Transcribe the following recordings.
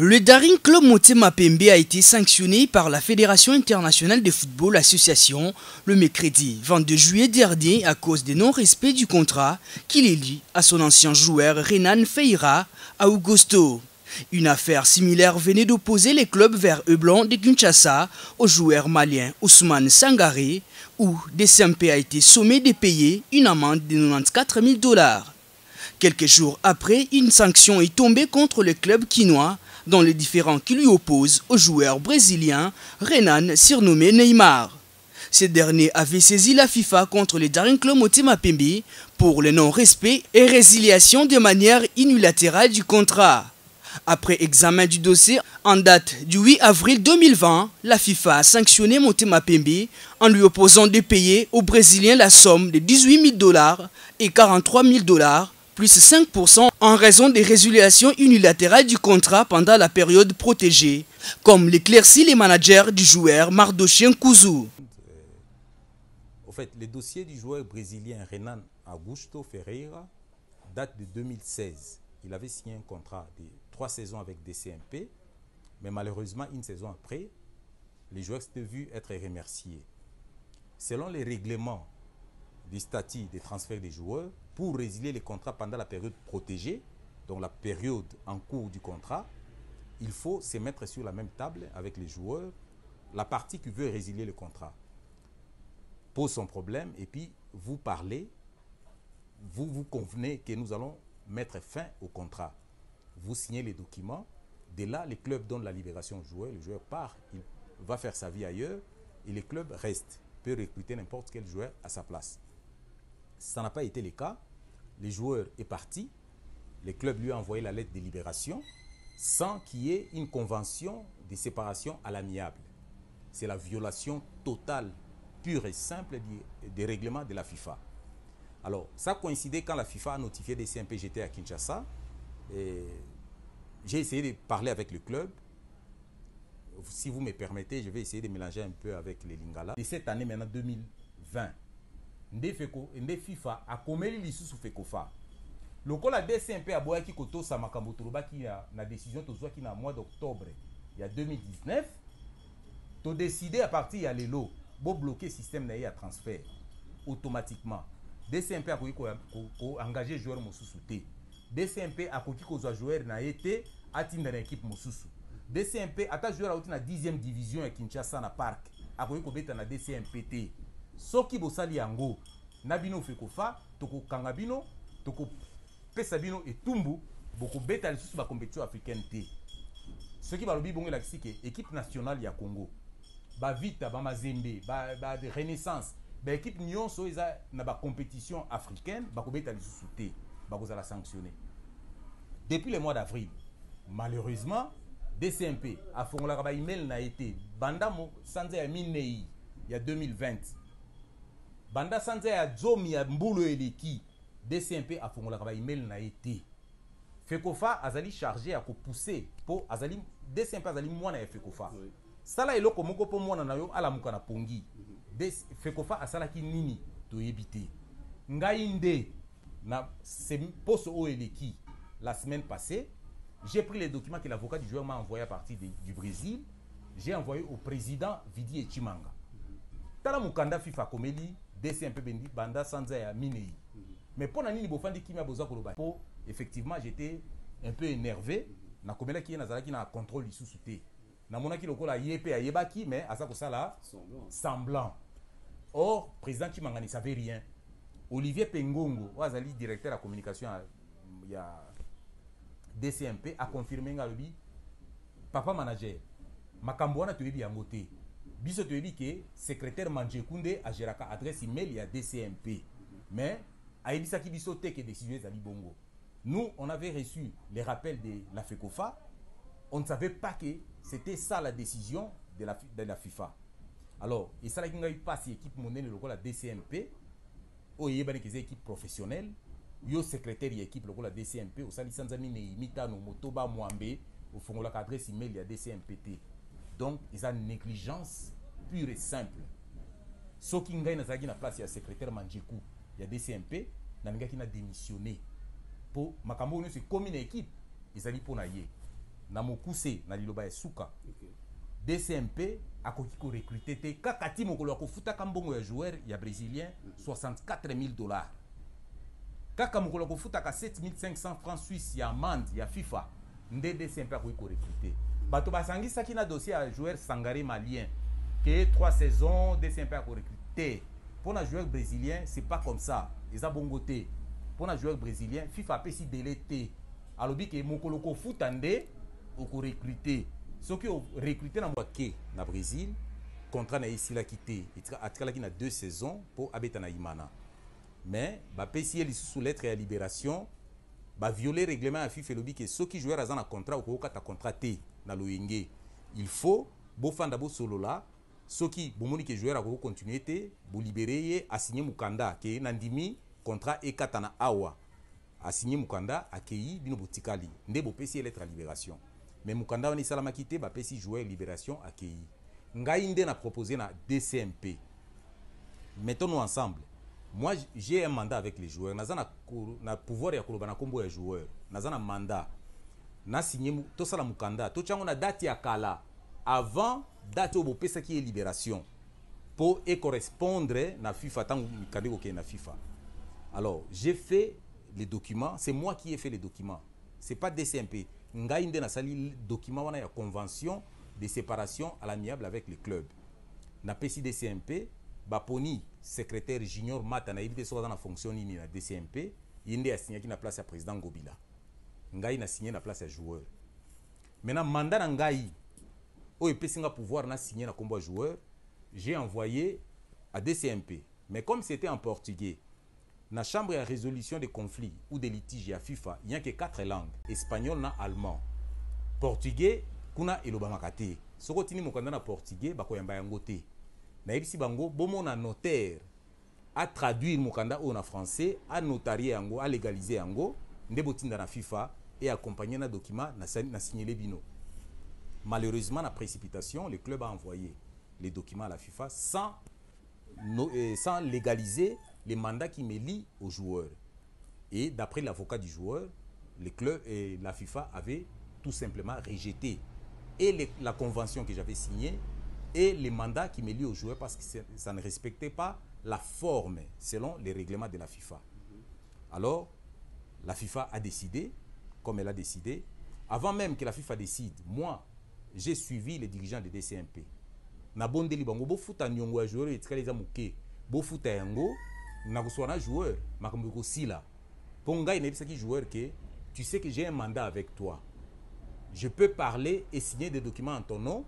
Le Daring Club Motema Pembe a été sanctionné par la Fédération internationale de football association le mercredi 22 juillet dernier à cause du non-respect du contrat qu'il est lié à son ancien joueur Renan Feira à Augusto. Une affaire similaire venait d'opposer les clubs vers Blanc de Kinshasa au joueur malien Ousmane Sangaré, où DCMP a été sommé de payer une amende de 94 000 $. Quelques jours après, une sanction est tombée contre le club quinois dans les différends qui lui opposent au joueur brésilien Renan surnommé Neymar. Ce dernier avait saisi la FIFA contre le Daring Club Motema Pembe pour le non-respect et résiliation de manière unilatérale du contrat. Après examen du dossier, en date du 8 avril 2020, la FIFA a sanctionné Motema Pembe en lui opposant de payer aux Brésiliens la somme de 18 000 $ et 43 000 $, plus 5% en raison des résiliations unilatérales du contrat pendant la période protégée, comme l'éclaircit les managers du joueur Mardochien Kouzou. Au fait, le dossier du joueur brésilien Renan Augusto Ferreira date de 2016. Il avait signé un contrat de 3 saisons avec DCMP, mais malheureusement, une saison après, les joueurs s'étaient vus être remerciés. Selon les règlements du statut de transfert des joueurs, pour résilier les contrats pendant la période protégée, donc la période en cours du contrat, il faut se mettre sur la même table avec les joueurs, la partie qui veut résilier le contrat pose son problème et puis vous parlez, vous convenez que nous allons mettre fin au contrat. Vous signez les documents, de là les clubs donnent la libération au joueur, le joueur part, il va faire sa vie ailleurs et le club reste, peut recruter n'importe quel joueur à sa place. Ça n'a pas été le cas. Le joueur est parti. Le club lui a envoyé la lettre de libération sans qu'il y ait une convention de séparation à l'amiable. C'est la violation totale, pure et simple des règlements de la FIFA. Alors, ça coïncidait quand la FIFA a notifié DCMP, j'étais à Kinshasa. J'ai essayé de parler avec le club. Si vous me permettez, je vais essayer de mélanger un peu avec les Lingala. Et cette année, maintenant, 2020, Nde FIFA a commis l'issue FECOFA. Le la DCMP a boya qui koto sa makambo toloba qui a na décision tozwa qui na mois d'octobre il y a 2019 to décider à partir ya lelo bo bloquer système na ya transfert automatiquement. DCMP a ko engager joueur mosusu te. DCMP a koki ko joueur na été atinda na équipe mosusu. DCMP ata joueur a na 10e division ya Kinshasa na parc a ko beta na DCMP te. Soki bosali yango nabino FECOFA toko kangabino toko pesa bino etumbu boko beta lisusu ba compétition africaine te. Soki balobi bongo la kisike équipe nationale ya Congo ba Vita ba Mazembe ba de Renaissance ba équipe nyonso eza na ba compétition africaine ba ko beta lisusu te ba ko la sanctionner. Depuis le mois d'avril, malheureusement DCMP a fongola ba email na été bandamo sanza ya minei ya 2020. Banda sanza ya zomi ya mbulu eleki DCMP a fongola ba email na été. FECOFA azali chargé à ko pousser po azali DCMP azali mwana ya FECOFA. Sala eloko moko po mwana na yo ala muka na pongi. FECOFA asala ki nini to yebite. Ngai nde na se poste o eleki la semaine passée, j'ai pris les documents que l'avocat du joueur m'a envoyé à partir du Brésil. J'ai envoyé au président Vidi Echimanga. Tala mukanda FIFA komeli DCMP bendi banda sanza ya minei. Mais pour nani bofandi kimia boza koloba. Po effectivement j'étais un peu énervé na komela ki na zalaki na contrôle lisusu te. Na monaki lokola yepé ayebaki mais asa ko sala semblant. Or président Chimanga ne savait rien. Olivier Pengongo, wazali directeur de la communication ya DCMP a confirmé ngalobi papa manager makambo wana toyebi yango te. Biso toyebi ke secrétaire Manjekunde a géraka adresse email ya DCMP. Mais ayebisaki biso te ke décision ezali bongo. Nous on avait reçu les rappels de la FECOFA. On ne savait pas que c'était ça la décision de la FIFA. Alors, et ça la kinga passe équipe monnaie le la DCMP o yebani ke équipe professionnelle. Yo secrétaire équipe la DCMP au sali sanzami ne mitano motoba mwambe au fongola adresse email ya DCMPT. Donc ils ont une négligence pure et simple. Ce qui ngai na zaki na place ya secrétaire Manjeku ya DCMP na nga qui na démissionné pour makambo ne se comme une équipe ils allaient pour na yé na mokuse na liloba ya suka DCMP akoki ko recruter te kaka ti mokolo kofuta kambongo ya joueur ya brésilien 64 000 $. Kaka mokolo kofuta ka 7500 francs suisses ya amende ya FIFA nde DCMP akoki ko recruter. Bato basangisaki na dossier ya joueur Sangaré malien que 3 saisons DCMP a recruté. Pour un joueur brésilien, c'est pas comme ça. Ils ont bon côté. Pour un joueur brésilien, FIFA peut s'y déléter. Alors, que Mokoloko Foutande, ou qu'on recruté. Ceux qui ont recruté dans le Brésil, contrat n'a ici la quitté. Il a 2 saisons pour Abetana Imana. Mais, si il est sous lettre à libération, violer le règlement à FIFA, que ceux qui jouent dans un contrat ou qu'on a contraté dans l'ONG, il faut, bofanda bo solo là, ceux qui bomoni que joueur a continuer te bo libérer a signer mukanda ke nandimi contrat e katana awa a signer mukanda akei bino botikali nde bo pesi lettre à libération mais mukanda on salama kité ba pesi joueur libération akei ngai nde na proposé na DCMP. Mettons-nous ensemble. Moi j'ai un mandat avec les joueurs na pouvoir ya koloba na kombo ya joueur na mandat na signer to sala mukanda to chango na date ya kala avant date au pesa qui est libération pour correspondre na FIFA tant que na FIFA. Alors j'ai fait les documents, c'est moi qui ai fait les documents, c'est pas DCMP. Ngai nde na sali document wana ya convention de séparation à l'amiable avec les clubs. Na pesi DCMP baponi secrétaire junior mata na ibite so na fonction nini na DCMP yinde a signé qui na place ya président Ngobila. Ngai na signé na place ya joueur. Maintenant mandat na ngai et puis pouvoir na signer na combat joueur, j'ai envoyé à DCMP. Mais comme c'était en portugais, na chambre de résolution des conflits ou des litiges à FIFA, il n'y a que 4 langues, espagnol na allemand. Portugais kuna elobamakate. Soko tini mokanda na portugais bakoyamba yango te. Na ebisi bango bomo na notaire a traduire mokanda o na français, a notarier yango, a légaliser yango, ndebotinda na FIFA et accompagner na document na signer les bino. Malheureusement, la précipitation, le club a envoyé les documents à la FIFA sans légaliser les mandats qui me lient aux joueurs. Et d'après l'avocat du joueur, le club et la FIFA avaient tout simplement rejeté et la convention que j'avais signée et les mandats qui me lient aux joueurs parce que ça ne respectait pas la forme selon les règlements de la FIFA. Alors, la FIFA a décidé, comme elle a décidé, avant même que la FIFA décide, moi, j'ai suivi les dirigeants de DCMP. Na bonde libango bo futa nyongo ya joueur etikali za muke. Bo futa yango na kuswana joueur makambo ko sila. Ponga ina bisa ki joueur que tu sais que j'ai un mandat avec toi. Je peux parler et signer des documents en ton nom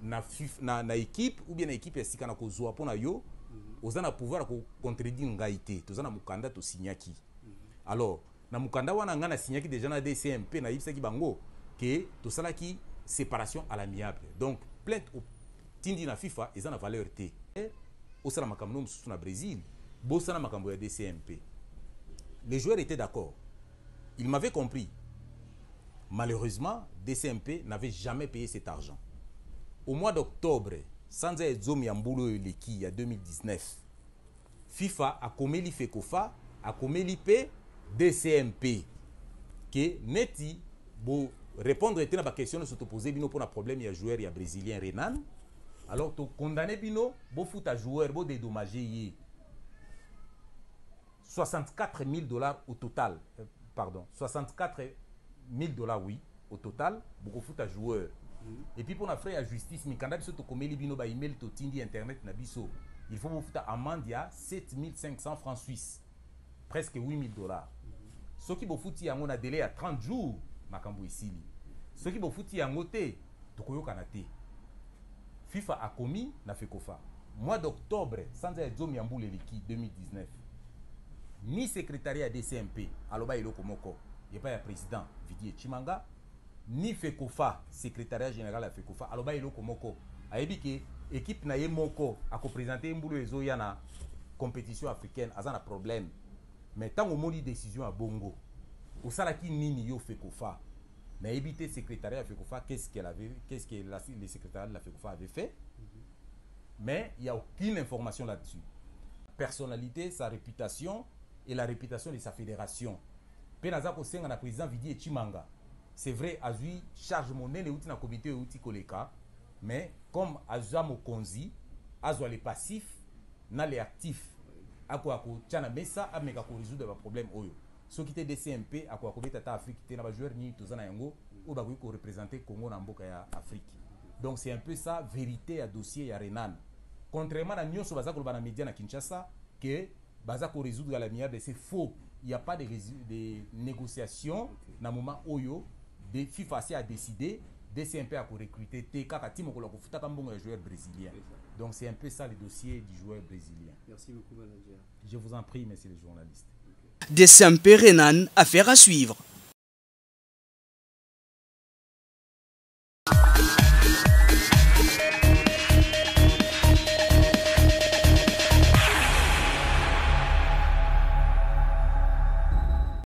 na équipe ou bien na équipe esika na kozwa pona yo ozana pouvoir ko contredire ngaité. Tozana mukanda to signaki. Alors na mukanda wana ngana signaki déjà na DCMP na ibisa ki bango que to salaki séparation à l'amiable. Donc, plainte au Tindi na FIFA, ils ont la valeur T. Au Sala Makambo, nous na Brésil, Bossana Makambo ya DCMP. Les joueurs étaient d'accord. Ils m'avaient compris. Malheureusement, DCMP n'avait jamais payé cet argent. Au mois d'octobre, sans Zomi Ambulo Leki, il y a 2019, FIFA a commis l'IFECOFA, a commis l'IP DCMP. Que Neti, bo répondre à la question de se poser bino pour un problème il y a joueur il y a brésilien Renan alors tu condamné bino bo foot à joueur bo dédommagé 64 000 $ au total pardon 64 000 $ oui au total beaucoup foot à joueur et puis pour la frère à justice mikanda biso to komeli bino ba email to tindi internet na biso il faut bo foot à amende ya 7500 francs suisses presque 8 000 $. Ce qui bo foot yango na délai à 30 jours makambo isili. Ce qui bo fouti yango te tokoyo kanate. FIFA a commis na FECOFA. Mois d'octobre, sans Zomi Amboule Leki 2019. Ni secrétariat DCMP, aloba iloko moko, y a pas le président Vidier Chimanga, ni FECOFA, secrétariat général à FECOFA, aloba iloko moko. Ayebi ke équipe na ye moko a ko présenter mbulu ezo ya na compétition africaine, azana problème. Mais tant au moni décision à Bongo. Au salaki nini yo FECOFA n'a évité secrétariat de FECOFA qu'est-ce que le secrétariat de la FECOFA avait fait mais il n'y a aucune information là-dessus. Personnalité, sa réputation et la réputation de sa fédération. Penazako Senga na président Vidier Chimanga c'est vrai azui charge monene outi na comité outi koleka, mais comme azwa mokonzi azwa les passifs na les actifs akwa ko tchana mesa ameka ko résoudre ba problème oyo so qui était DCMP akwa ko beta ta Afrique te na ba joueur ni tozana yango ou ba ko représenter Congo na mboka ya Afrique. Donc c'est un peu ça vérité à dossier ya Renan. Contrairement à nyonso baza ko na média na Kinshasa que baza ko résoudre à la manière de c'est faux. Il n'y a pas de négociation dans le moment oyo de FIFA a décidé DCMP a recruté TK Timo ko futa kambongo ya joueur brésilien. Donc c'est un peu ça le dossier du joueur brésilien. Merci beaucoup manager. Je vous en prie, messieurs les journalistes. DCMP Renan, affaire à suivre.